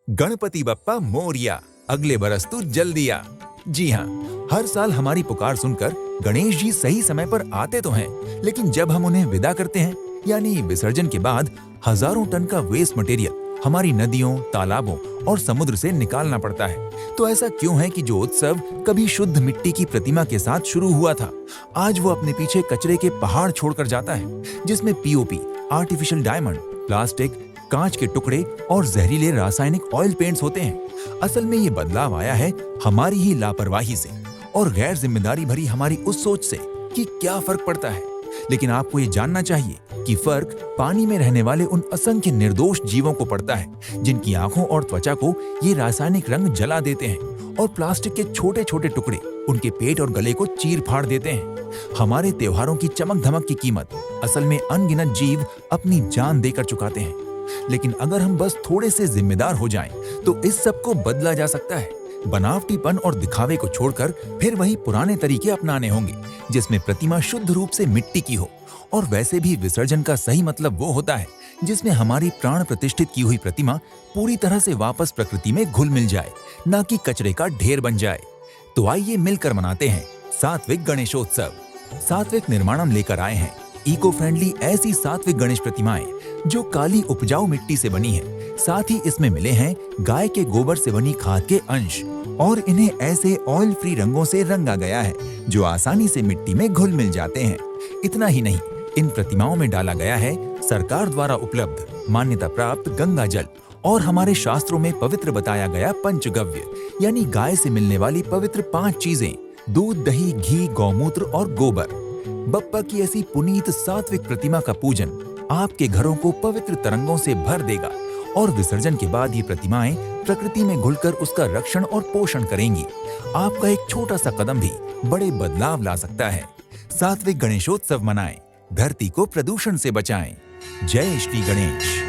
गणपति बप्पा मोरिया, अगले बरस तू जल्दी आ। जी हाँ, हर साल हमारी पुकार सुनकर गणेश जी सही समय पर आते तो हैं, लेकिन जब हम उन्हें विदा करते हैं यानी विसर्जन के बाद हजारों टन का वेस्ट मटेरियल हमारी नदियों, तालाबों और समुद्र से निकालना पड़ता है। तो ऐसा क्यों है कि जो उत्सव कभी शुद्ध मिट्टी की प्रतिमा के साथ शुरू हुआ था, आज वो अपने पीछे कचरे के पहाड़ छोड़कर जाता है, जिसमें पीओपी, आर्टिफिशियल डायमंड, प्लास्टिक, कांच के टुकड़े और जहरीले रासायनिक ऑयल पेंट्स होते हैं। असल में ये बदलाव आया है हमारी ही लापरवाही से और गैर जिम्मेदारी भरी हमारी उस सोच से कि क्या फर्क पड़ता है। लेकिन आपको ये जानना चाहिए कि फर्क पानी में रहने वाले उन असंख्य निर्दोष जीवों को पड़ता है जिनकी आंखों और त्वचा को ये रासायनिक रंग जला देते हैं और प्लास्टिक के छोटे छोटे टुकड़े उनके पेट और गले को चीर फाड़ देते हैं। हमारे त्योहारों की चमक धमक की कीमत असल में अनगिनत जीव अपनी जान देकर चुकाते हैं। लेकिन अगर हम बस थोड़े से जिम्मेदार हो जाएं, तो इस सब को बदला जा सकता है। बनावटीपन और दिखावे को छोड़कर फिर वही पुराने तरीके अपनाने होंगे, जिसमें प्रतिमा शुद्ध रूप से मिट्टी की हो। और वैसे भी विसर्जन का सही मतलब वो होता है जिसमें हमारी प्राण प्रतिष्ठित की हुई प्रतिमा पूरी तरह से वापस प्रकृति में घुल मिल जाए, न कि कचरे का ढेर बन जाए। तो आइए मिलकर मनाते हैं सात्विक गणेशोत्सव। सात्विक निर्माणम लेकर आए हैं इको फ्रेंडली ऐसी सात्विक गणेश प्रतिमाएं जो काली उपजाऊ मिट्टी से बनी है। साथ ही इसमें मिले हैं गाय के गोबर से बनी खाद के अंश और इन्हें ऐसे ऑयल फ्री रंगों से रंगा गया है जो आसानी से मिट्टी में घुल मिल जाते हैं। इतना ही नहीं, इन प्रतिमाओं में डाला गया है सरकार द्वारा उपलब्ध मान्यता प्राप्त गंगा जल और हमारे शास्त्रों में पवित्र बताया गया पंचगव्य यानी गाय से मिलने वाली पवित्र 5 चीजें: दूध, दही, घी, गौमूत्र और गोबर। बप्पा की ऐसी पुनीत सात्विक प्रतिमा का पूजन आपके घरों को पवित्र तरंगों से भर देगा और विसर्जन के बाद ये प्रतिमाएं प्रकृति में घुलकर उसका रक्षण और पोषण करेंगी। आपका एक छोटा सा कदम भी बड़े बदलाव ला सकता है। सात्विक गणेशोत्सव मनाएं, धरती को प्रदूषण से बचाएं। जय श्री गणेश।